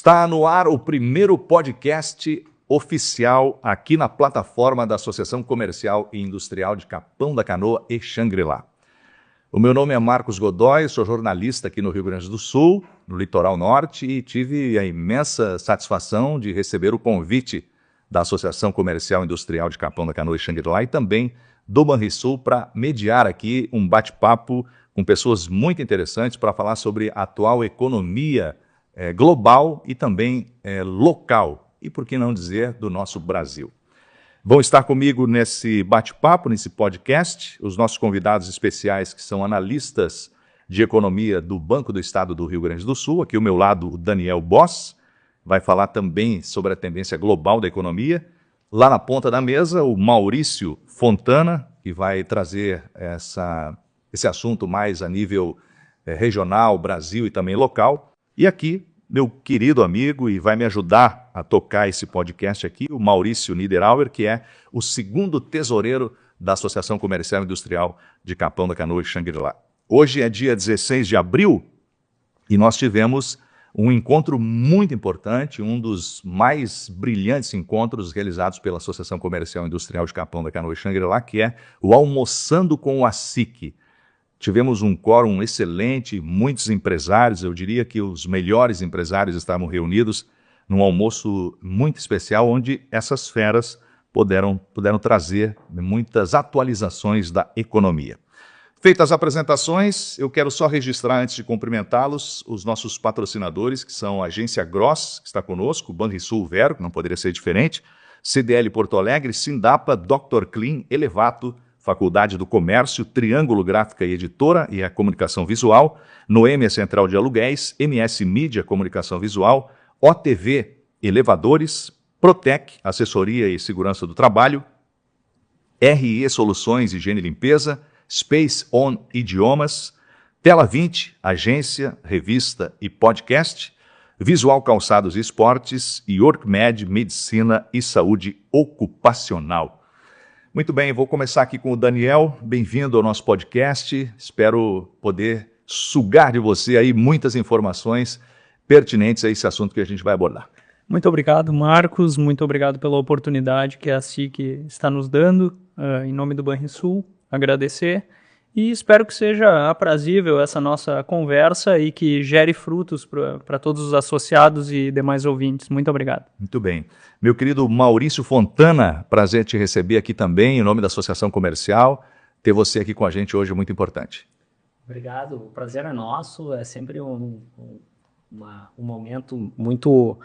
Está no ar o primeiro podcast oficial aqui na plataforma da Associação Comercial e Industrial de Capão da Canoa e Xangri-Lá. O meu nome é Marcos Godoy, sou jornalista aqui no Rio Grande do Sul, no Litoral Norte, e tive a imensa satisfação de receber o convite da Associação Comercial e Industrial de Capão da Canoa e Xangri-Lá e também do Banrisul para mediar aqui um bate-papo com pessoas muito interessantes para falar sobre a atual economia global e também local, e por que não dizer do nosso Brasil. Vão estar comigo nesse bate-papo, nesse podcast, os nossos convidados especiais que são analistas de economia do Banco do Estado do Rio Grande do Sul. Aqui ao meu lado o Daniel Boss, vai falar também sobre a tendência global da economia. Lá na ponta da mesa o Maurício Fontana, que vai trazer esse assunto mais a nível regional, Brasil e também local. E aqui, meu querido amigo, e vai me ajudar a tocar esse podcast aqui, o Maurício Niederauer, que é o segundo tesoureiro da Associação Comercial e Industrial de Capão da Canoa e Xangri-Lá. Hoje é dia 16 de abril e nós tivemos um encontro muito importante, um dos mais brilhantes encontros realizados pela Associação Comercial e Industrial de Capão da Canoa e Xangri-Lá, que é o Almoçando com o ASIC. Tivemos um quórum excelente, muitos empresários, eu diria que os melhores empresários estavam reunidos num almoço muito especial, onde essas feras puderam trazer muitas atualizações da economia. Feitas as apresentações, eu quero só registrar, antes de cumprimentá-los, os nossos patrocinadores, que são a Agência Gross, que está conosco, Banrisul Vero, que não poderia ser diferente, CDL Porto Alegre, Sindapa, Dr. Clean, Elevato, Faculdade do Comércio, Triângulo Gráfica e Editora e a Comunicação Visual, Noêmia Central de Aluguéis, MS Mídia Comunicação Visual, OTV Elevadores, Protec, Assessoria e Segurança do Trabalho, RE Soluções, Higiene e Limpeza, Space On Idiomas, Tela 20, Agência, Revista e Podcast, Visual Calçados e Esportes e Workmed, Medicina e Saúde Ocupacional. Muito bem, vou começar aqui com o Daniel. Bem-vindo ao nosso podcast. Espero poder sugar de você aí muitas informações pertinentes a esse assunto que a gente vai abordar. Muito obrigado, Marcos. Muito obrigado pela oportunidade que a ASIC está nos dando. Em nome do Banrisul, agradecer. E espero que seja aprazível essa nossa conversa e que gere frutos para todos os associados e demais ouvintes. Muito obrigado. Muito bem. Meu querido Maurício Fontana, prazer te receber aqui também, em nome da Associação Comercial. Ter você aqui com a gente hoje é muito importante. Obrigado, o prazer é nosso. É sempre um momento muito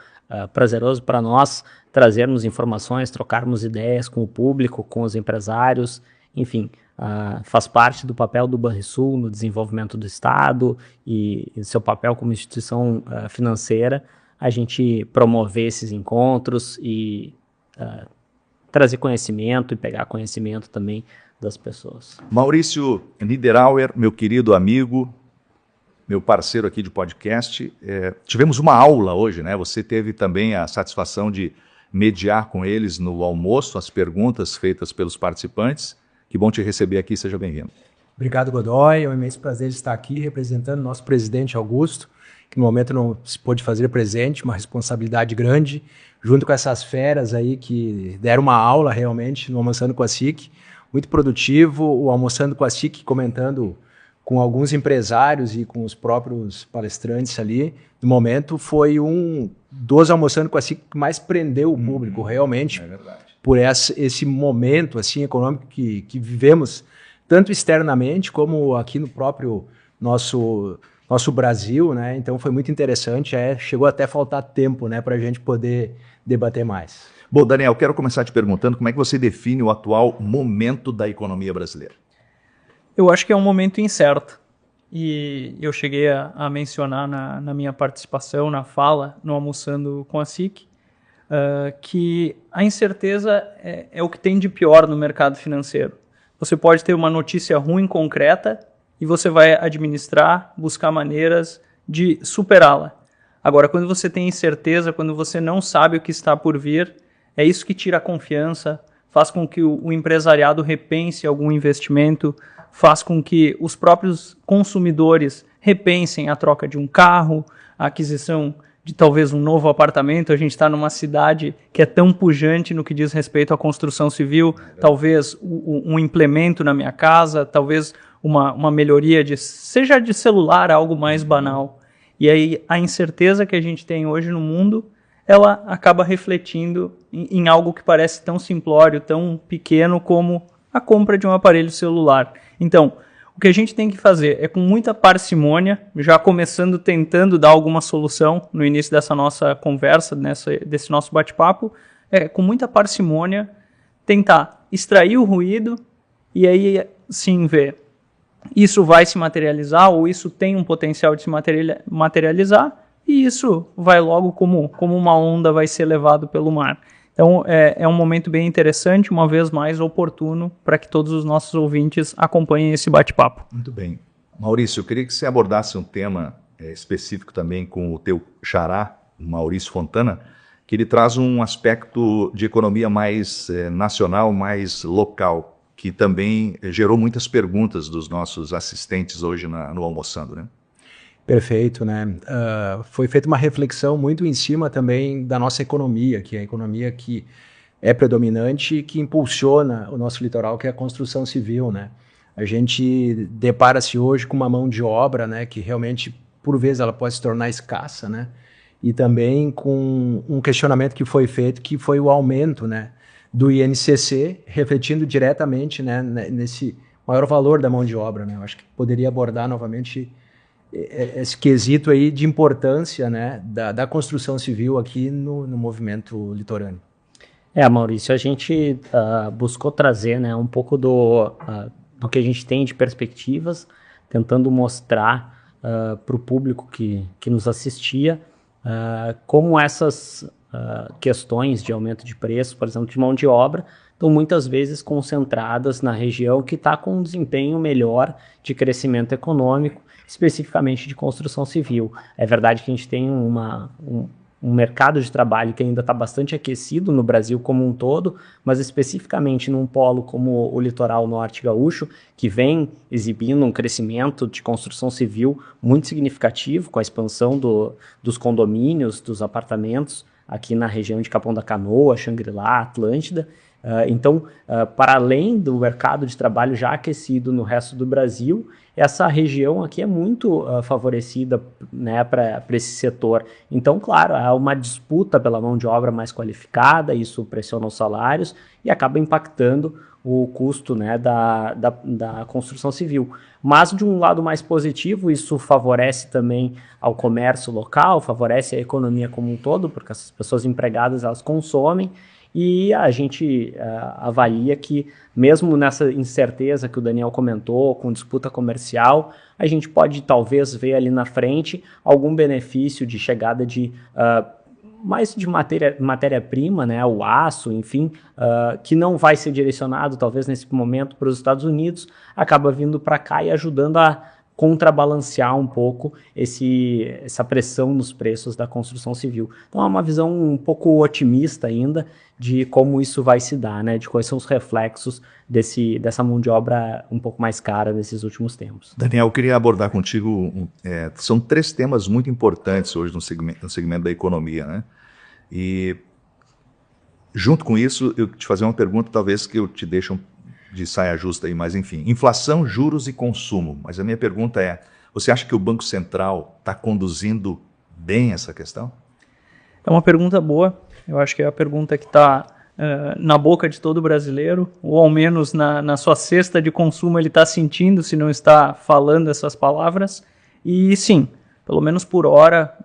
prazeroso para nós trazermos informações, trocarmos ideias com o público, com os empresários, enfim. Faz parte do papel do Banrisul no desenvolvimento do Estado e seu papel como instituição financeira, a gente promover esses encontros e trazer conhecimento e pegar conhecimento também das pessoas. Maurício Niederauer, meu querido amigo, meu parceiro aqui de podcast, tivemos uma aula hoje, né? Você teve também a satisfação de mediar com eles no almoço as perguntas feitas pelos participantes. Que bom te receber aqui, seja bem-vindo. Obrigado, Godoy. É um imenso prazer estar aqui representando nosso presidente Augusto, que no momento não se pôde fazer presente, uma responsabilidade grande, junto com essas feras aí que deram uma aula realmente no Almoçando com a ASIC, muito produtivo, o Almoçando com a ASIC comentando com alguns empresários e com os próprios palestrantes ali, no momento foi um dos Almoçando com a ASIC que mais prendeu o público, realmente. É verdade. Por esse momento assim, econômico que vivemos, tanto externamente como aqui no próprio nosso Brasil, né? Então foi muito interessante, chegou até a faltar tempo, né, para a gente poder debater mais. Bom, Daniel, quero começar te perguntando como é que você define o atual momento da economia brasileira? Eu acho que é um momento incerto, e eu cheguei a mencionar na minha participação, na fala, no Almoçando com a ASIC, que a incerteza é o que tem de pior no mercado financeiro. Você pode ter uma notícia ruim concreta e você vai administrar, buscar maneiras de superá-la. Agora, quando você tem incerteza, quando você não sabe o que está por vir, é isso que tira a confiança, faz com que o empresariado repense algum investimento, faz com que os próprios consumidores repensem a troca de um carro, a aquisição de talvez um novo apartamento. A gente está numa cidade que é tão pujante no que diz respeito à construção civil, talvez um implemento na minha casa, talvez uma melhoria, seja de celular, algo mais banal. E aí a incerteza que a gente tem hoje no mundo, ela acaba refletindo em algo que parece tão simplório, tão pequeno como a compra de um aparelho celular. Então, o que a gente tem que fazer é, com muita parcimônia, já começando tentando dar alguma solução no início dessa nossa conversa, desse nosso bate-papo, com muita parcimônia, tentar extrair o ruído e aí sim ver isso vai se materializar ou isso tem um potencial de se materializar e isso vai logo como uma onda vai ser levado pelo mar. Então é um momento bem interessante, uma vez mais oportuno para que todos os nossos ouvintes acompanhem esse bate-papo. Muito bem. Maurício, eu queria que você abordasse um tema específico também com o teu xará, Maurício Fontana, que ele traz um aspecto de economia mais nacional, mais local, que também gerou muitas perguntas dos nossos assistentes hoje no Almoçando, né? Perfeito, né? Foi feita uma reflexão muito em cima também da nossa economia, que é a economia que é predominante e que impulsiona o nosso litoral, que é a construção civil, né? A gente depara-se hoje com uma mão de obra, né, que realmente, por vezes, ela pode se tornar escassa, né? E também com um questionamento que foi feito, que foi o aumento, né, do INCC, refletindo diretamente, né, nesse maior valor da mão de obra, né? Eu acho que poderia abordar novamente esse quesito aí de importância, né, da construção civil aqui no movimento litorâneo. Maurício, a gente buscou trazer, né, um pouco do que a gente tem de perspectivas, tentando mostrar para o público que nos assistia como essas questões de aumento de preço, por exemplo, de mão de obra, estão muitas vezes concentradas na região que está com um desempenho melhor de crescimento econômico, especificamente de construção civil. É verdade que a gente tem um mercado de trabalho que ainda está bastante aquecido no Brasil como um todo, mas especificamente num polo como o litoral norte gaúcho, que vem exibindo um crescimento de construção civil muito significativo, com a expansão dos condomínios, dos apartamentos, aqui na região de Capão da Canoa, Xangri-Lá, Atlântida. Então, para além do mercado de trabalho já aquecido no resto do Brasil, essa região aqui é muito favorecida, né, para esse setor. Então, claro, há uma disputa pela mão de obra mais qualificada, isso pressiona os salários e acaba impactando o custo, né, da construção civil. Mas, de um lado mais positivo, isso favorece também ao comércio local, favorece a economia como um todo, porque essas pessoas empregadas, elas consomem, e a gente avalia que, mesmo nessa incerteza que o Daniel comentou, com disputa comercial, a gente pode talvez ver ali na frente algum benefício de chegada de mais de matéria-prima, né, o aço, enfim, que não vai ser direcionado talvez nesse momento para os Estados Unidos, acaba vindo para cá e ajudando a contrabalancear um pouco essa pressão nos preços da construção civil. Então é uma visão um pouco otimista ainda de como isso vai se dar, né, de quais são os reflexos dessa mão de obra um pouco mais cara nesses últimos tempos. Daniel, eu queria abordar contigo, são 3 temas muito importantes hoje no segmento da economia, né? E junto com isso, eu te fazer uma pergunta, talvez que eu te deixe de saia justa aí, mas enfim, inflação, juros e consumo. Mas a minha pergunta é, você acha que o Banco Central está conduzindo bem essa questão? É uma pergunta boa, eu acho que é a pergunta que está na boca de todo brasileiro, ou ao menos na sua cesta de consumo ele está sentindo, se não está falando essas palavras, e sim, pelo menos por hora,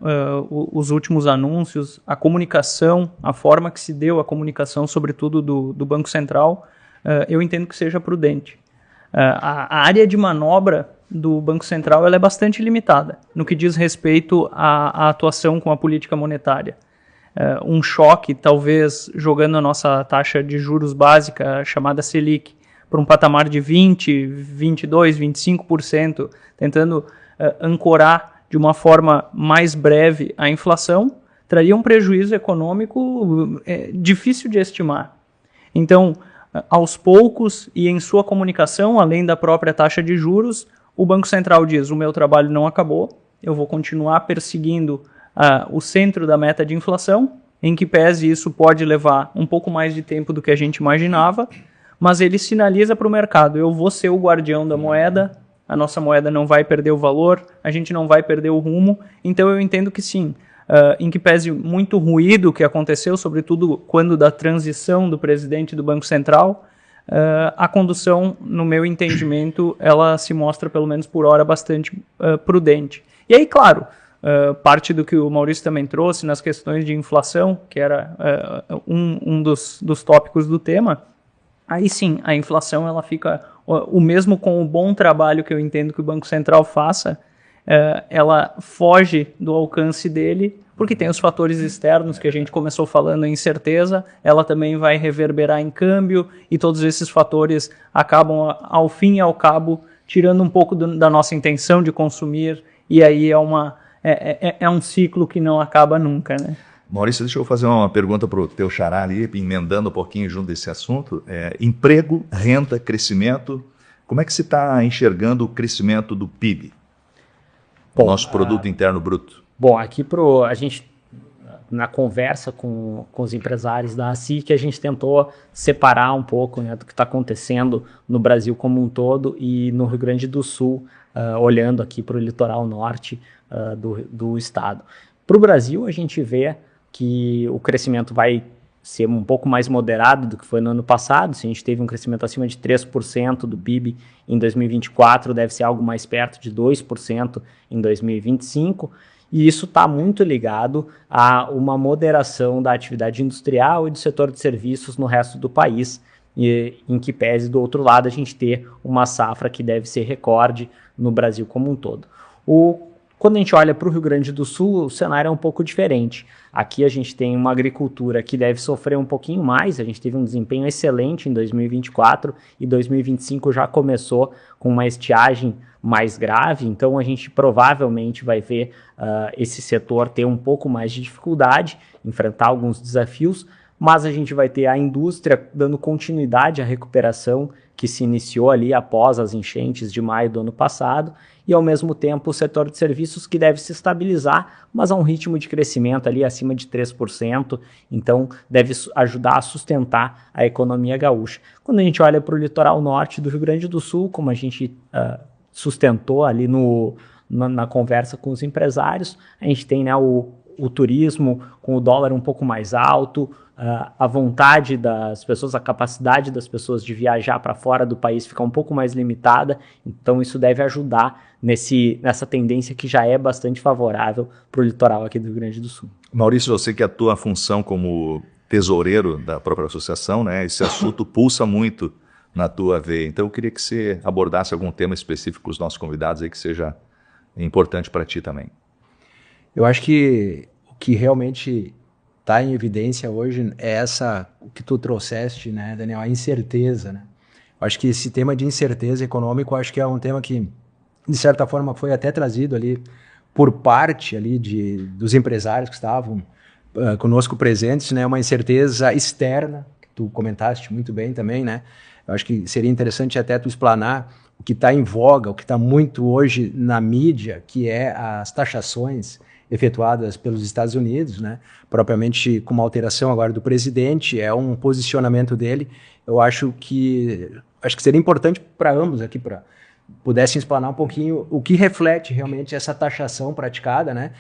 os últimos anúncios, a comunicação, a forma que se deu a comunicação, sobretudo do Banco Central, eu entendo que seja prudente. A área de manobra do Banco Central ela é bastante limitada no que diz respeito à atuação com a política monetária. Um choque, talvez, jogando a nossa taxa de juros básica, chamada Selic, para um patamar de 20%, 22%, 25%, tentando ancorar de uma forma mais breve a inflação, traria um prejuízo econômico difícil de estimar. Então, aos poucos e em sua comunicação, além da própria taxa de juros, o Banco Central diz, o meu trabalho não acabou, eu vou continuar perseguindo o centro da meta de inflação, em que pese isso pode levar um pouco mais de tempo do que a gente imaginava, mas ele sinaliza para o mercado, eu vou ser o guardião da moeda, a nossa moeda não vai perder o valor, a gente não vai perder o rumo, então eu entendo que sim, em que pese muito ruído que aconteceu, sobretudo quando da transição do presidente do Banco Central, a condução, no meu entendimento, ela se mostra, pelo menos por hora, bastante prudente. E aí, claro, parte do que o Maurício também trouxe nas questões de inflação, que era um dos tópicos do tema, aí sim, a inflação ela fica, o mesmo com o bom trabalho que eu entendo que o Banco Central faça, ela foge do alcance dele, porque tem os fatores externos que a gente começou falando, a incerteza, ela também vai reverberar em câmbio, e todos esses fatores acabam, ao fim e ao cabo, tirando um pouco da nossa intenção de consumir, e aí é um ciclo que não acaba nunca, né? Maurício, deixa eu fazer uma pergunta para o teu xará ali, emendando um pouquinho junto desse assunto. Emprego, renda, crescimento, como é que você está enxergando o crescimento do PIB? Bom, nosso Produto Interno Bruto. Bom, aqui a gente, na conversa com os empresários da ASIC, a gente tentou separar um pouco, né, do que está acontecendo no Brasil como um todo e no Rio Grande do Sul, olhando aqui para o litoral norte do estado. Para o Brasil, a gente vê que o crescimento vai ser um pouco mais moderado do que foi no ano passado. Se a gente teve um crescimento acima de 3% do PIB em 2024, deve ser algo mais perto de 2% em 2025. E isso está muito ligado a uma moderação da atividade industrial e do setor de serviços no resto do país, em que pese, do outro lado, a gente ter uma safra que deve ser recorde no Brasil como um todo. Quando a gente olha para o Rio Grande do Sul, o cenário é um pouco diferente. Aqui a gente tem uma agricultura que deve sofrer um pouquinho mais, a gente teve um desempenho excelente em 2024 e 2025 já começou com uma estiagem mais grave, então a gente provavelmente vai ver esse setor ter um pouco mais de dificuldade, enfrentar alguns desafios, mas a gente vai ter a indústria dando continuidade à recuperação que se iniciou ali após as enchentes de maio do ano passado, e ao mesmo tempo o setor de serviços que deve se estabilizar, mas a um ritmo de crescimento ali acima de 3%, então deve ajudar a sustentar a economia gaúcha. Quando a gente olha para o litoral norte do Rio Grande do Sul, como a gente sustentou ali na conversa com os empresários, a gente tem, né, o turismo com o dólar um pouco mais alto, a vontade das pessoas, a capacidade das pessoas de viajar para fora do país fica um pouco mais limitada, então isso deve ajudar nessa tendência que já é bastante favorável para o litoral aqui do Rio Grande do Sul. Maurício, eu sei que a tua função como tesoureiro da própria associação, né, esse assunto pulsa muito na tua veia, então eu queria que você abordasse algum tema específico com os nossos convidados aí que seja importante para ti também. Eu acho que o que realmente está em evidência hoje é o que tu trouxeste, né, Daniel, a incerteza, né? Eu acho que esse tema de incerteza econômica, eu acho que é um tema que, de certa forma, foi até trazido ali por parte ali dos empresários que estavam conosco presentes, né, uma incerteza externa, que tu comentaste muito bem também, né? Eu acho que seria interessante até tu explanar o que está em voga, o que está muito hoje na mídia, que é as taxações efetuadas pelos Estados Unidos, né? Propriamente com uma alteração agora do presidente, é um posicionamento dele. Eu acho que seria importante para ambos aqui, para pudessem explanar um pouquinho o que reflete realmente essa taxação praticada, né,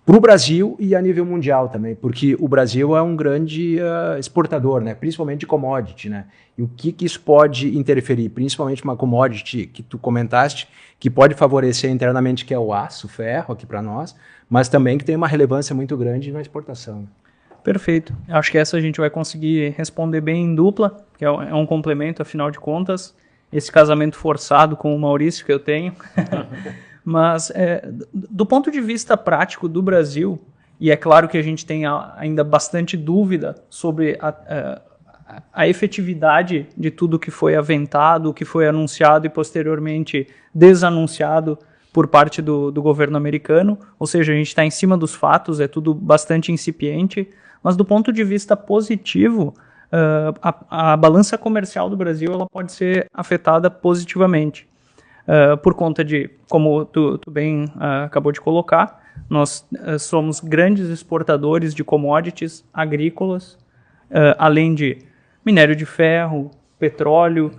para o Brasil e a nível mundial também, porque o Brasil é um grande exportador, né, principalmente de commodity, né, e o que isso pode interferir, principalmente uma commodity que tu comentaste, que pode favorecer internamente, que é o aço, o ferro aqui para nós, mas também que tem uma relevância muito grande na exportação. Perfeito. Acho que essa a gente vai conseguir responder bem em dupla, que é um complemento, afinal de contas, esse casamento forçado com o Maurício que eu tenho. Mas, do ponto de vista prático do Brasil, e é claro que a gente tem ainda bastante dúvida sobre a efetividade de tudo que foi aventado, que foi anunciado e posteriormente desanunciado por parte do governo americano, ou seja, a gente está em cima dos fatos, é tudo bastante incipiente, mas do ponto de vista positivo, a balança comercial do Brasil ela pode ser afetada positivamente. Por conta de, como tu bem acabou de colocar, nós somos grandes exportadores de commodities agrícolas, além de minério de ferro, petróleo.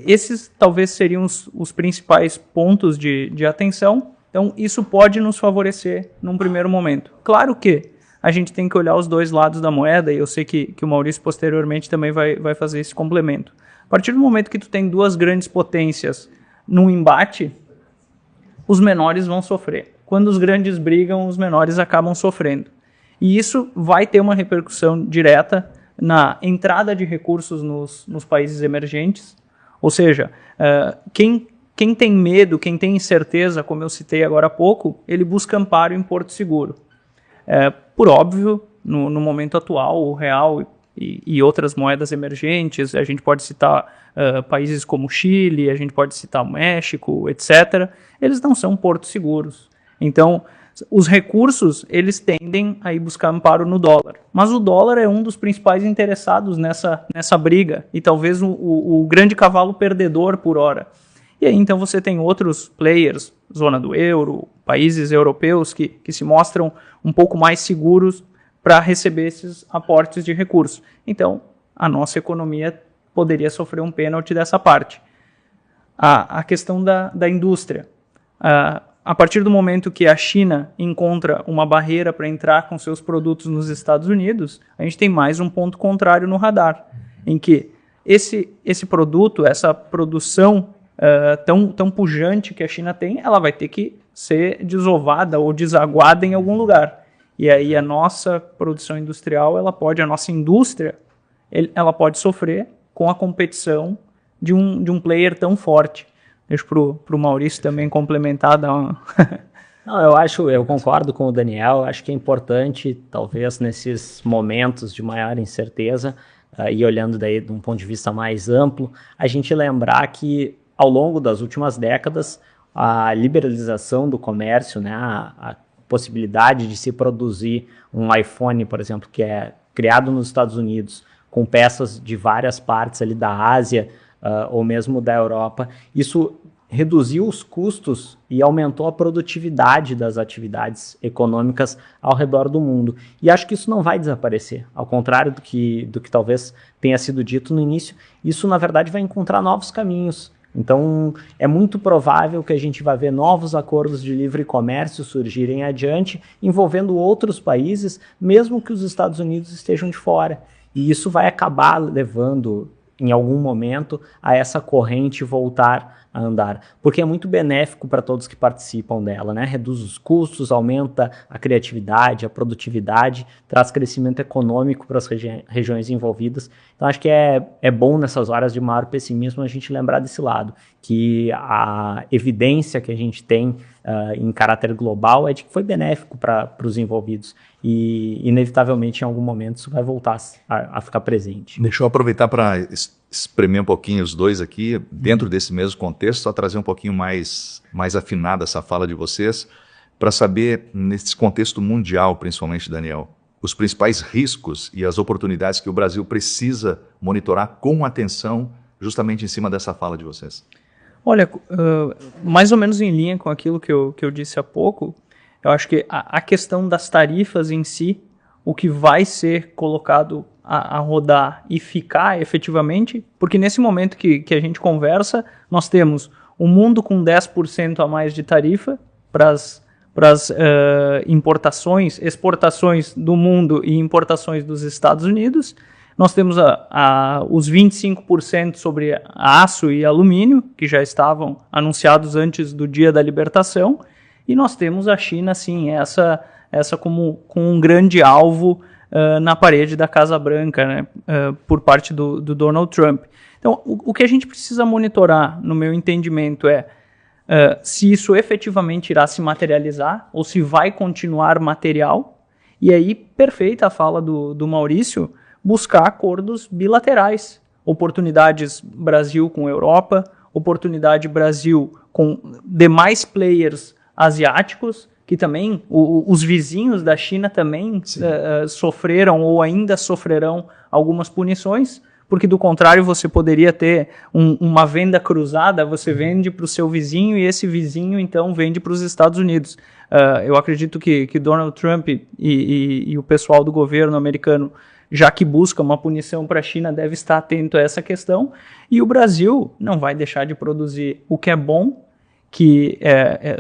Esses talvez seriam os principais pontos de atenção. Então, isso pode nos favorecer num primeiro momento. Claro que a gente tem que olhar os dois lados da moeda, e eu sei que o Maurício posteriormente também vai fazer esse complemento. A partir do momento que tu tem duas grandes potências num embate, os menores vão sofrer. Quando os grandes brigam, os menores acabam sofrendo. E isso vai ter uma repercussão direta na entrada de recursos nos países emergentes. Ou seja, quem tem medo, quem tem incerteza, como eu citei agora há pouco, ele busca amparo em porto seguro. Por óbvio, no momento atual, o real e outras moedas emergentes, a gente pode citar países como Chile, a gente pode citar o México, etc. Eles não são portos seguros. Então, os recursos, eles tendem a ir buscar amparo no dólar. Mas o dólar é um dos principais interessados nessa briga, e talvez o grande cavalo perdedor por hora. E aí, então, você tem outros players, zona do euro, países europeus que se mostram um pouco mais seguros para receber esses aportes de recursos. Então, a nossa economia poderia sofrer um pênalti dessa parte. A questão da indústria. A partir do momento que a China encontra uma barreira para entrar com seus produtos nos Estados Unidos, a gente tem mais um ponto contrário no radar, em que esse produto, essa produção tão pujante que a China tem, ela vai ter que ser desovada ou desaguada em algum lugar. E aí a nossa produção industrial, a nossa indústria, ela pode sofrer com a competição de um player tão forte. Deixa para o Maurício também complementar. Não, eu concordo com o Daniel. Acho que é importante, talvez nesses momentos de maior incerteza, e olhando daí de um ponto de vista mais amplo, a gente lembrar que ao longo das últimas décadas, a liberalização do comércio, né, a possibilidade de se produzir um iPhone, por exemplo, que é criado nos Estados Unidos, com peças de várias partes ali da Ásia, ou mesmo da Europa, isso reduziu os custos e aumentou a produtividade das atividades econômicas ao redor do mundo. E acho que isso não vai desaparecer. Ao contrário do que talvez tenha sido dito no início, isso na verdade vai encontrar novos caminhos. Então, é muito provável que a gente vai ver novos acordos de livre comércio surgirem adiante, envolvendo outros países, mesmo que os Estados Unidos estejam de fora. E isso vai acabar levando, em algum momento, a essa corrente voltar a andar, porque é muito benéfico para todos que participam dela, né? Reduz os custos, aumenta a criatividade, a produtividade, traz crescimento econômico para as regiões envolvidas. Então, acho que é bom nessas horas de maior pessimismo a gente lembrar desse lado, que a evidência que a gente tem em caráter global é de que foi benéfico para os envolvidos e, inevitavelmente, em algum momento isso vai voltar a ficar presente. Deixa eu aproveitar para espremer um pouquinho os dois aqui, dentro desse mesmo contexto, só trazer um pouquinho mais afinada essa fala de vocês, para saber, nesse contexto mundial, principalmente, Daniel, os principais riscos e as oportunidades que o Brasil precisa monitorar com atenção, justamente em cima dessa fala de vocês. Olha, mais ou menos em linha com aquilo que eu disse há pouco, eu acho que a questão das tarifas em si, o que vai ser colocado a rodar e ficar efetivamente, porque nesse momento que a gente conversa, nós temos um mundo com 10% a mais de tarifa para as importações, exportações do mundo e importações dos Estados Unidos. Nós temos os 25% sobre aço e alumínio, que já estavam anunciados antes do dia da libertação, e nós temos a China, sim, essa como um grande alvo na parede da Casa Branca, né, por parte do Donald Trump. Então, o que a gente precisa monitorar, no meu entendimento, é se isso efetivamente irá se materializar ou se vai continuar material. E aí, perfeita a fala do Maurício, buscar acordos bilaterais, oportunidades Brasil com Europa, oportunidade Brasil com demais players asiáticos, que também, os vizinhos da China também sofreram ou ainda sofrerão algumas punições, porque do contrário você poderia ter uma venda cruzada, você vende para o seu vizinho e esse vizinho então vende para os Estados Unidos. Eu acredito que Donald Trump e o pessoal do governo americano, já que busca uma punição para a China, deve estar atento a essa questão. E o Brasil não vai deixar de produzir o que é bom, que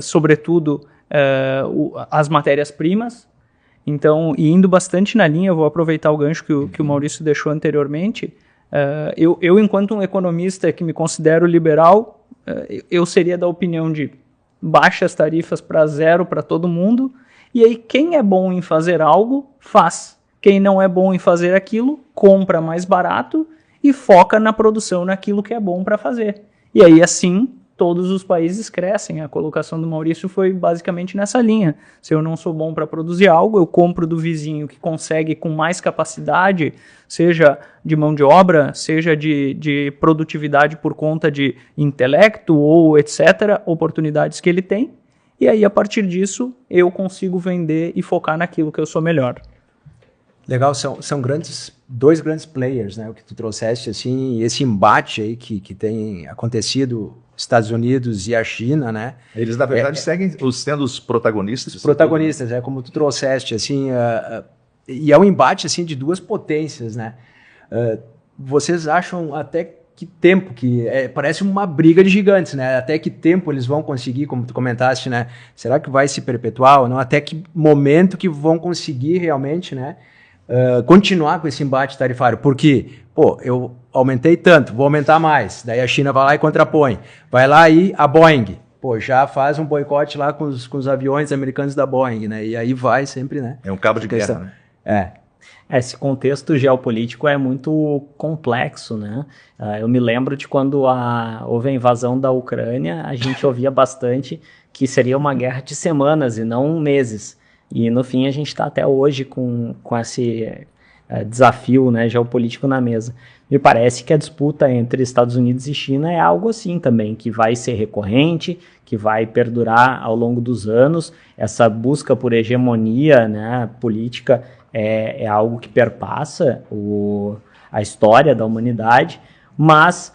sobretudo, as matérias-primas. Então, e indo bastante na linha, eu vou aproveitar o gancho que o Maurício deixou anteriormente. Eu, enquanto um economista que me considero liberal, eu seria da opinião de baixas tarifas para zero para todo mundo, e aí quem é bom em fazer algo, faz. Quem não é bom em fazer aquilo, compra mais barato e foca na produção, naquilo que é bom para fazer. E aí, assim, todos os países crescem. A colocação do Maurício foi basicamente nessa linha. Se eu não sou bom para produzir algo, eu compro do vizinho que consegue com mais capacidade, seja de mão de obra, seja de produtividade por conta de intelecto ou etc., oportunidades que ele tem. E aí, a partir disso, eu consigo vender e focar naquilo que eu sou melhor. Legal, são dois grandes players, né, o que tu trouxeste, assim, esse embate aí que tem acontecido, Estados Unidos e a China, né? Eles, na verdade, seguem sendo os protagonistas. Os protagonistas, como tu trouxeste, assim, e é um embate, assim, de duas potências, né? Vocês acham até que tempo, parece uma briga de gigantes, né? Até que tempo eles vão conseguir, como tu comentaste, né? Será que vai se perpetuar ou não? Até que momento que vão conseguir realmente, né? Continuar com esse embate tarifário, porque, eu aumentei tanto, vou aumentar mais, daí a China vai lá e contrapõe, vai lá e a Boeing, já faz um boicote lá com os aviões americanos da Boeing, né, e aí vai sempre, né. É um cabo de guerra, né? Esse contexto geopolítico é muito complexo, né? Eu me lembro de quando houve a invasão da Ucrânia, a gente ouvia bastante que seria uma guerra de semanas e não meses. E, no fim, a gente está até hoje com esse desafio, né, geopolítico na mesa. Me parece que a disputa entre Estados Unidos e China é algo assim também, que vai ser recorrente, que vai perdurar ao longo dos anos. Essa busca por hegemonia, né, política é algo que perpassa a história da humanidade, mas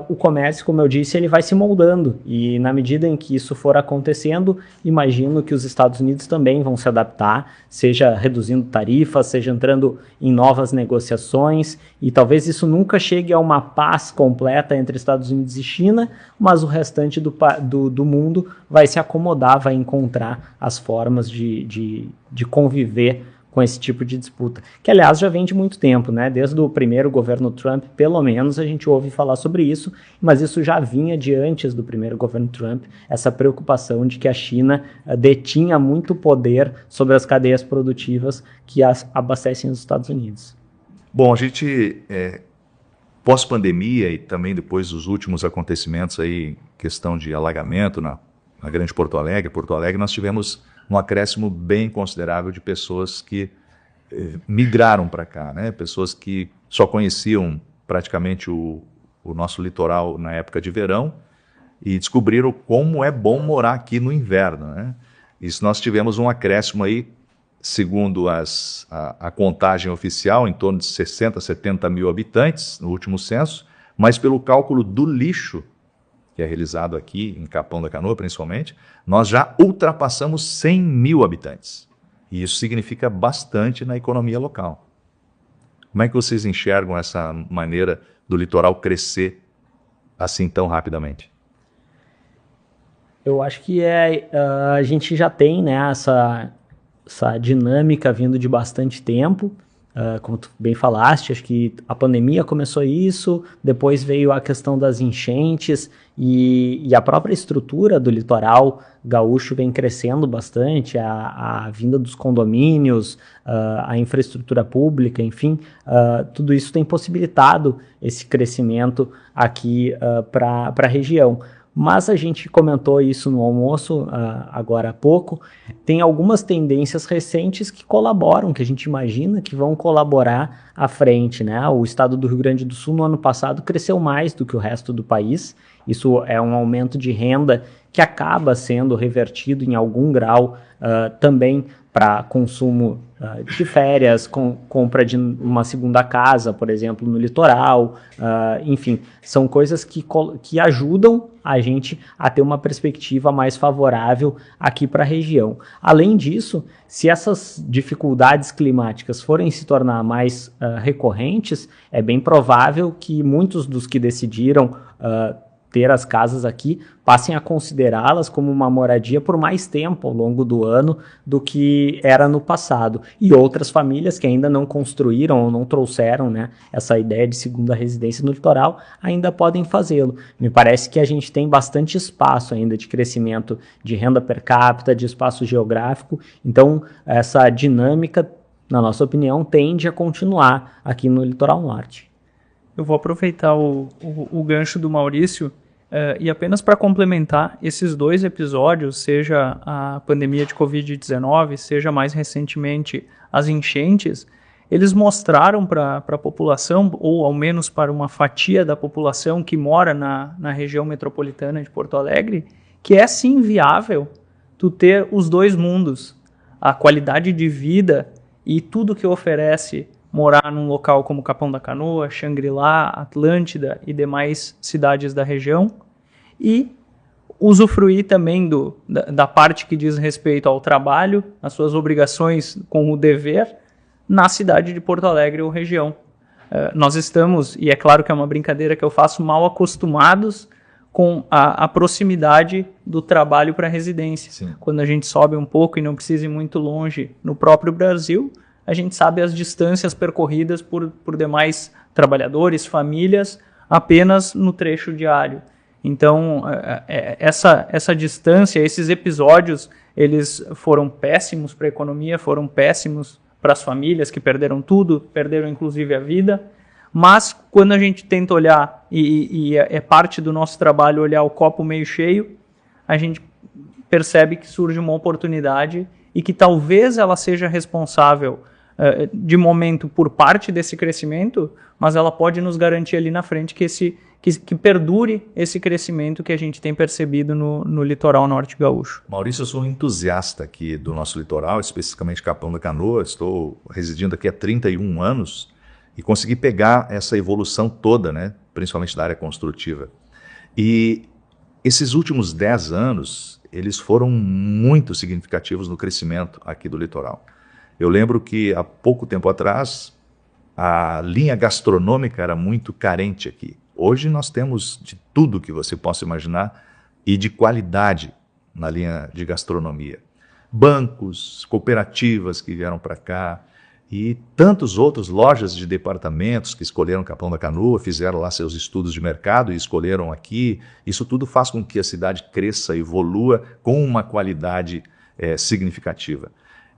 o comércio, como eu disse, ele vai se moldando, e na medida em que isso for acontecendo, imagino que os Estados Unidos também vão se adaptar, seja reduzindo tarifas, seja entrando em novas negociações, e talvez isso nunca chegue a uma paz completa entre Estados Unidos e China, mas o restante do mundo vai se acomodar, vai encontrar as formas de conviver com esse tipo de disputa, que aliás já vem de muito tempo, né? Desde o primeiro governo Trump, pelo menos, a gente ouve falar sobre isso, mas isso já vinha de antes do primeiro governo Trump, essa preocupação de que a China detinha muito poder sobre as cadeias produtivas que abastecem os Estados Unidos. Bom, a gente, pós-pandemia e também depois dos últimos acontecimentos aí, questão de alagamento na Grande Porto Alegre, nós tivemos um acréscimo bem considerável de pessoas que migraram para cá, né? Pessoas que só conheciam praticamente o nosso litoral na época de verão e descobriram como é bom morar aqui no inverno, né? Isso nós tivemos um acréscimo aí, segundo a contagem oficial, em torno de 60, 70 mil habitantes no último censo, mas pelo cálculo do lixo, que é realizado aqui em Capão da Canoa, principalmente, nós já ultrapassamos 100 mil habitantes. E isso significa bastante na economia local. Como é que vocês enxergam essa maneira do litoral crescer assim tão rapidamente? Eu acho que a gente já tem, né, essa dinâmica vindo de bastante tempo. Como tu bem falaste, acho que a pandemia começou isso, depois veio a questão das enchentes e a própria estrutura do litoral gaúcho vem crescendo bastante, a vinda dos condomínios, a infraestrutura pública, enfim, tudo isso tem possibilitado esse crescimento aqui para a região. Mas a gente comentou isso no almoço agora há pouco, tem algumas tendências recentes que colaboram, que a gente imagina que vão colaborar à frente, né? O estado do Rio Grande do Sul no ano passado cresceu mais do que o resto do país, isso é um aumento de renda que acaba sendo revertido em algum grau também para consumo de férias, compra de uma segunda casa, por exemplo, no litoral, enfim, são coisas que ajudam a gente a ter uma perspectiva mais favorável aqui para a região. Além disso, se essas dificuldades climáticas forem se tornar mais recorrentes, é bem provável que muitos dos que decidiram ter as casas aqui passem a considerá-las como uma moradia por mais tempo ao longo do ano do que era no passado. E outras famílias que ainda não construíram ou não trouxeram, né, essa ideia de segunda residência no litoral ainda podem fazê-lo. Me parece que a gente tem bastante espaço ainda de crescimento de renda per capita, de espaço geográfico, então essa dinâmica, na nossa opinião, tende a continuar aqui no litoral norte. Eu vou aproveitar o gancho do Maurício e apenas para complementar esses 2 episódios, seja a pandemia de Covid-19, seja mais recentemente as enchentes, eles mostraram para a população, ou ao menos para uma fatia da população que mora na região metropolitana de Porto Alegre, que é sim viável tu ter os 2 mundos, a qualidade de vida e tudo que oferece morar num local como Capão da Canoa, Xangri-Lá, Atlântida e demais cidades da região, e usufruir também da parte que diz respeito ao trabalho, as suas obrigações com o dever, na cidade de Porto Alegre ou região. Nós estamos, e é claro que é uma brincadeira que eu faço, mal acostumados com a proximidade do trabalho para a residência. Sim. Quando a gente sobe um pouco e não precisa ir muito longe no próprio Brasil, a gente sabe as distâncias percorridas por demais trabalhadores, famílias, apenas no trecho diário. Então, essa distância, esses episódios, eles foram péssimos para a economia, foram péssimos para as famílias que perderam tudo, perderam inclusive a vida. Mas, quando a gente tenta olhar, e é parte do nosso trabalho olhar o copo meio cheio, a gente percebe que surge uma oportunidade e que talvez ela seja responsável de momento por parte desse crescimento, mas ela pode nos garantir ali na frente que perdure esse crescimento que a gente tem percebido no litoral norte gaúcho. Maurício, eu sou um entusiasta aqui do nosso litoral, especificamente Capão da Canoa. Estou residindo aqui há 31 anos e consegui pegar essa evolução toda, né, principalmente da área construtiva. E esses últimos 10 anos, eles foram muito significativos no crescimento aqui do litoral. Eu lembro que há pouco tempo atrás, a linha gastronômica era muito carente aqui. Hoje nós temos de tudo que você possa imaginar e de qualidade na linha de gastronomia. Bancos, cooperativas que vieram para cá e tantos outros, lojas de departamentos que escolheram Capão da Canoa, fizeram lá seus estudos de mercado e escolheram aqui. Isso tudo faz com que a cidade cresça, evolua com uma qualidade significativa.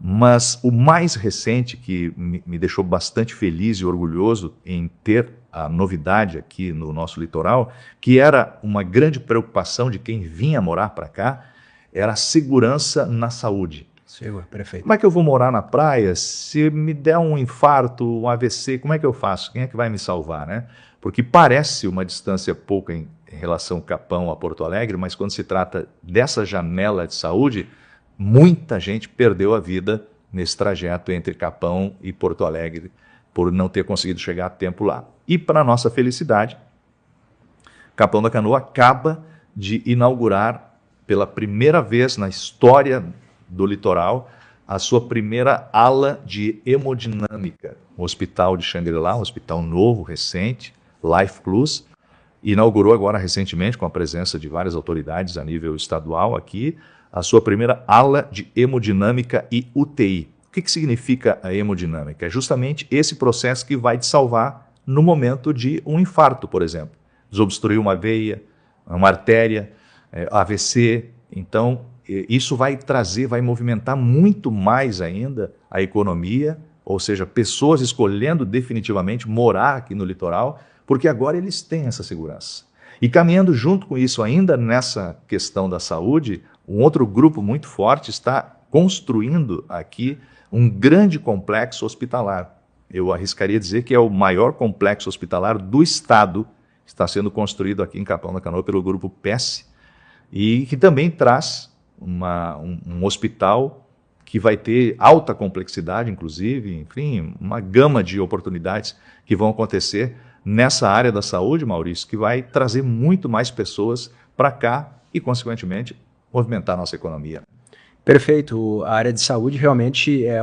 Mas o mais recente, que me deixou bastante feliz e orgulhoso em ter a novidade aqui no nosso litoral, que era uma grande preocupação de quem vinha morar para cá, era a segurança na saúde. Seguro, perfeito. Como é que eu vou morar na praia? Se me der um infarto, um AVC, como é que eu faço? Quem é que vai me salvar, né? Porque parece uma distância pouca em relação ao Capão a Porto Alegre, mas quando se trata dessa janela de saúde, muita gente perdeu a vida nesse trajeto entre Capão e Porto Alegre por não ter conseguido chegar a tempo lá. E, para nossa felicidade, Capão da Canoa acaba de inaugurar, pela primeira vez na história do litoral, a sua primeira ala de hemodinâmica. O Hospital de Xangri-Lá, um hospital novo, recente, Life Plus, inaugurou agora recentemente, com a presença de várias autoridades a nível estadual aqui, a sua primeira ala de hemodinâmica e UTI. O que significa a hemodinâmica? É justamente esse processo que vai te salvar no momento de um infarto, por exemplo. Desobstruir uma veia, uma artéria, AVC. Então, isso vai trazer, vai movimentar muito mais ainda a economia, ou seja, pessoas escolhendo definitivamente morar aqui no litoral, porque agora eles têm essa segurança. E caminhando junto com isso ainda nessa questão da saúde, um outro grupo muito forte está construindo aqui um grande complexo hospitalar. Eu arriscaria dizer que é o maior complexo hospitalar do estado, está sendo construído aqui em Capão da Canoa pelo grupo PES, e que também traz um hospital que vai ter alta complexidade, inclusive, enfim, uma gama de oportunidades que vão acontecer nessa área da saúde, Maurício, que vai trazer muito mais pessoas para cá e, consequentemente, movimentar a nossa economia. Perfeito. A área de saúde realmente é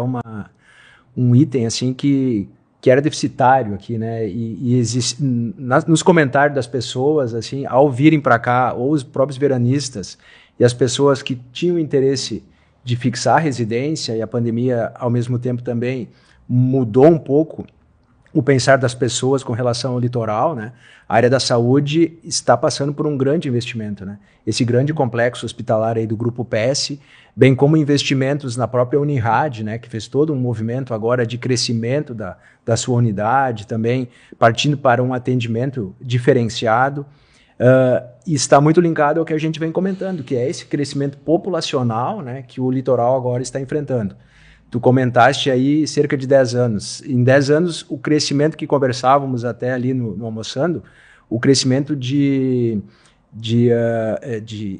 um item assim que era deficitário aqui, né? E existe, nos comentários das pessoas, assim, ao virem para cá, ou os próprios veranistas e as pessoas que tinham interesse de fixar a residência, e a pandemia, ao mesmo tempo, também mudou um pouco o pensar das pessoas com relação ao litoral, né? A área da saúde está passando por um grande investimento, né? Esse grande complexo hospitalar aí do Grupo PS, bem como investimentos na própria Unirad, né? Que fez todo um movimento agora de crescimento da sua unidade, também partindo para um atendimento diferenciado. E está muito linkado ao que a gente vem comentando, que é esse crescimento populacional, né, que o litoral agora está enfrentando. Tu comentaste aí cerca de 10 anos. Em 10 anos, o crescimento que conversávamos até ali no Almoçando, o crescimento de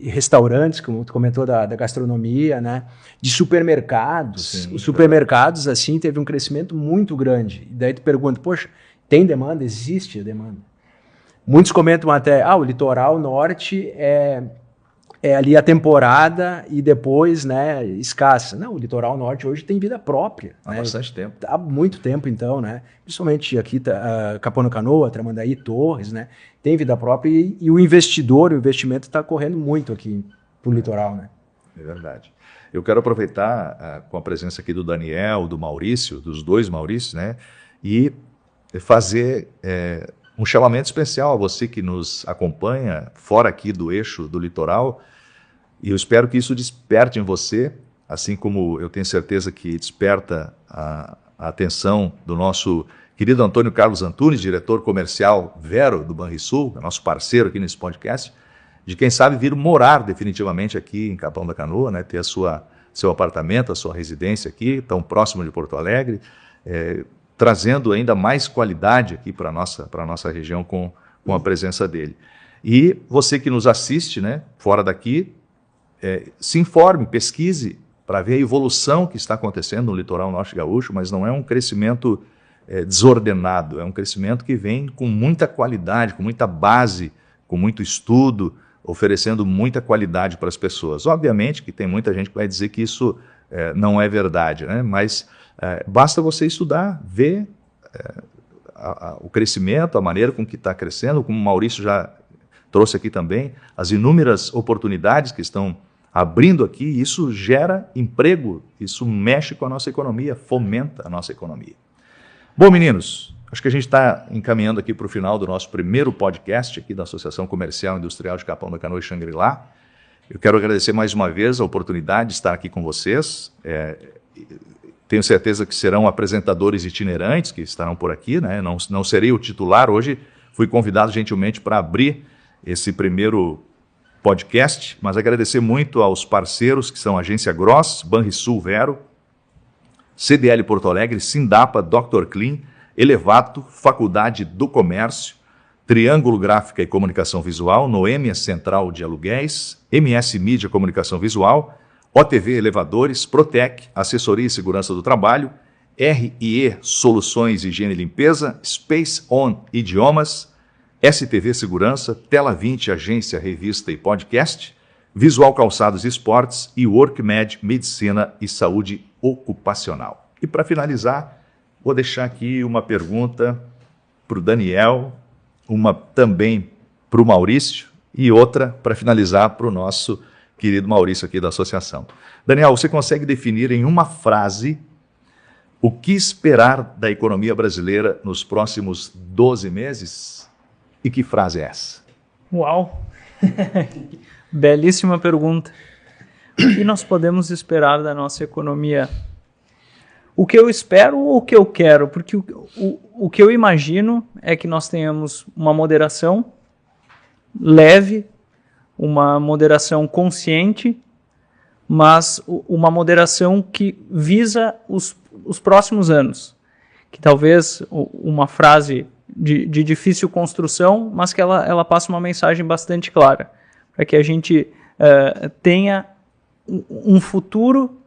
restaurantes, como tu comentou, da gastronomia, né, de supermercados. Sim, os supermercados, assim, teve um crescimento muito grande. E daí tu pergunta, poxa, tem demanda? Existe a demanda. Muitos comentam até, o litoral norte é ali a temporada e depois, né, escassa. Não, o litoral norte hoje tem vida própria. Há bastante tempo. Há muito tempo, então, né? Principalmente aqui, Capão da Canoa, Tramandaí, Torres, né? Tem vida própria e o investimento está correndo muito aqui para o litoral, né? É verdade. Eu quero aproveitar com a presença aqui do Daniel, do Maurício, dos dois Maurícios, né? E fazer um chamamento especial a você que nos acompanha fora aqui do eixo do litoral, e eu espero que isso desperte em você, assim como eu tenho certeza que desperta a atenção do nosso querido Antônio Carlos Antunes, diretor comercial Vero do Banrisul, nosso parceiro aqui nesse podcast, de quem sabe vir morar definitivamente aqui em Capão da Canoa, né, ter seu apartamento, a sua residência aqui, tão próximo de Porto Alegre, trazendo ainda mais qualidade aqui para a nossa região com a presença dele. E você que nos assiste, né, fora daqui, se informe, pesquise para ver a evolução que está acontecendo no litoral norte gaúcho, mas não é um crescimento desordenado, é um crescimento que vem com muita qualidade, com muita base, com muito estudo, oferecendo muita qualidade para as pessoas. Obviamente que tem muita gente que vai dizer que isso não é verdade, né, mas basta você estudar, ver o crescimento, a maneira com que está crescendo, como o Maurício já trouxe aqui também, as inúmeras oportunidades que estão abrindo aqui, isso gera emprego, isso mexe com a nossa economia, fomenta a nossa economia. Bom, meninos, acho que a gente está encaminhando aqui para o final do nosso primeiro podcast aqui da Associação Comercial e Industrial de Capão da Canoa e Xangri-Lá. Eu quero agradecer mais uma vez a oportunidade de estar aqui com vocês. Tenho certeza que serão apresentadores itinerantes que estarão por aqui, né? Não serei o titular. Hoje fui convidado gentilmente para abrir esse primeiro podcast, mas agradecer muito aos parceiros que são a Agência Gross, Banrisul Vero, CDL Porto Alegre, Sindapa, Dr. Clean, Elevato, Faculdade do Comércio, Triângulo Gráfica e Comunicação Visual, Noêmia Central de Aluguéis, MS Mídia Comunicação Visual, OTV Elevadores, Protec, Assessoria e Segurança do Trabalho, RIE Soluções Higiene e Limpeza, Space On Idiomas, STV Segurança, Tela 20 Agência, Revista e Podcast, Visual Calçados e Esportes e WorkMed Medicina e Saúde Ocupacional. E para finalizar, vou deixar aqui uma pergunta para o Daniel, uma também para o Maurício e outra para finalizar para o nosso querido Maurício aqui da associação. Daniel, você consegue definir em uma frase o que esperar da economia brasileira nos próximos 12 meses? E que frase é essa? Uau! Belíssima pergunta. O que nós podemos esperar da nossa economia? O que eu espero ou o que eu quero? Porque o que eu imagino é que nós tenhamos uma moderação leve, uma moderação consciente, mas uma moderação que visa os próximos anos. Que talvez uma frase de difícil construção, mas que ela passa uma mensagem bastante clara, para que a gente tenha um futuro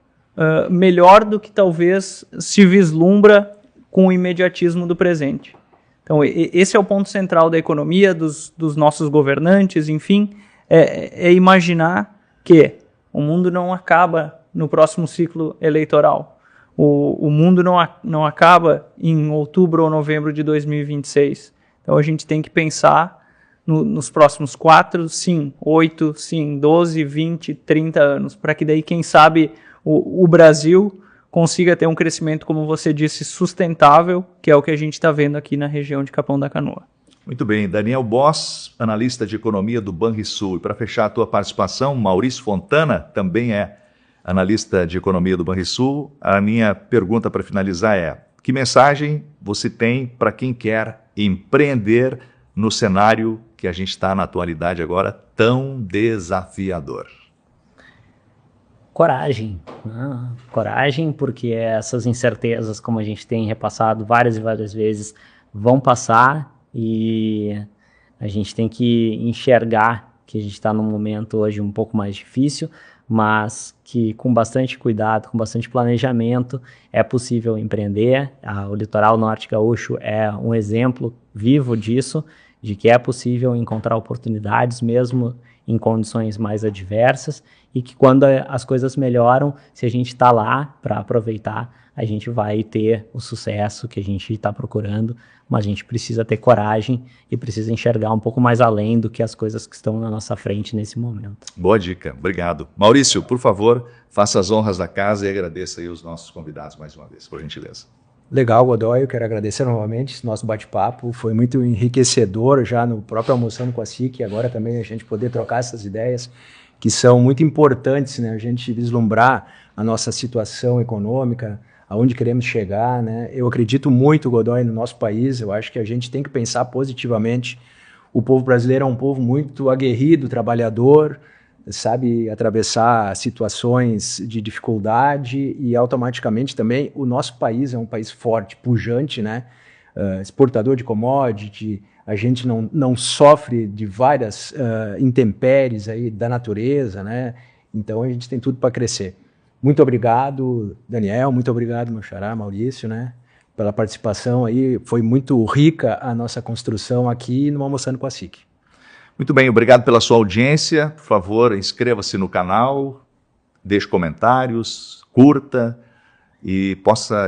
melhor do que talvez se vislumbra com o imediatismo do presente. Então, esse é o ponto central da economia, dos nossos governantes, enfim, é imaginar que o mundo não acaba no próximo ciclo eleitoral. O mundo não acaba em outubro ou novembro de 2026. Então, a gente tem que pensar nos próximos 4, sim, 8, sim, 12, 20, 30 anos, para que daí, quem sabe, o Brasil consiga ter um crescimento, como você disse, sustentável, que é o que a gente está vendo aqui na região de Capão da Canoa. Muito bem, Daniel Boss, analista de economia do Banrisul. E para fechar a tua participação, Maurício Fontana também é analista de economia do Banrisul. A minha pergunta para finalizar é: que mensagem você tem para quem quer empreender no cenário que a gente está na atualidade agora tão desafiador? Coragem, né? Coragem, porque essas incertezas, como a gente tem repassado várias e várias vezes, vão passar e a gente tem que enxergar que a gente está num momento hoje um pouco mais difícil, mas que com bastante cuidado, com bastante planejamento, é possível empreender. O litoral norte gaúcho é um exemplo vivo disso, de que é possível encontrar oportunidades mesmo em condições mais adversas, e que quando as coisas melhoram, se a gente está lá para aproveitar, a gente vai ter o sucesso que a gente está procurando, mas a gente precisa ter coragem e precisa enxergar um pouco mais além do que as coisas que estão na nossa frente nesse momento. Boa dica, obrigado. Maurício, por favor, faça as honras da casa e agradeça aí os nossos convidados mais uma vez, por gentileza. Legal, Godoy, eu quero agradecer novamente esse nosso bate-papo, foi muito enriquecedor já no próprio Almoçando com a SIC, e agora também a gente poder trocar essas ideias que são muito importantes, né? A gente vislumbrar a nossa situação econômica, aonde queremos chegar, né? Eu acredito muito, Godoy, no nosso país, eu acho que a gente tem que pensar positivamente. O povo brasileiro é um povo muito aguerrido, trabalhador, sabe atravessar situações de dificuldade, e automaticamente também o nosso país é um país forte, pujante, né? Exportador de commodity, a gente não sofre de várias intempéries aí da natureza, né? Então a gente tem tudo para crescer. Muito obrigado, Daniel, muito obrigado, meu xará, Maurício, né? Pela participação aí, foi muito rica a nossa construção aqui no Almoçando com a SIC. Muito bem, obrigado pela sua audiência. Por favor, inscreva-se no canal, deixe comentários, curta e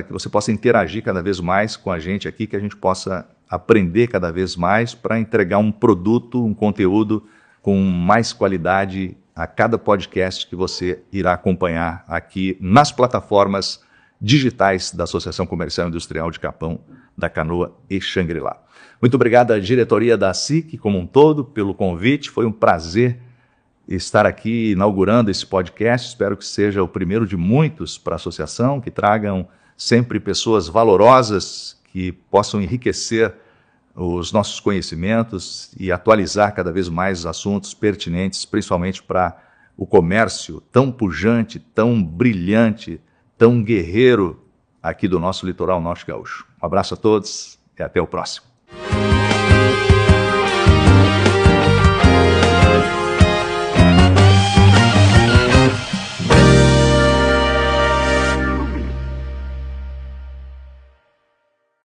que você possa interagir cada vez mais com a gente aqui, que a gente possa aprender cada vez mais para entregar um produto, um conteúdo com mais qualidade a cada podcast que você irá acompanhar aqui nas plataformas digitais da Associação Comercial e Industrial de Capão da Canoa e Xangri-Lá. Muito obrigado à diretoria da SIC como um todo pelo convite, foi um prazer estar aqui inaugurando esse podcast, espero que seja o primeiro de muitos para a associação, que tragam sempre pessoas valorosas que possam enriquecer os nossos conhecimentos e atualizar cada vez mais os assuntos pertinentes, principalmente para o comércio tão pujante, tão brilhante, tão guerreiro aqui do nosso litoral norte gaúcho. Um abraço a todos e até o próximo.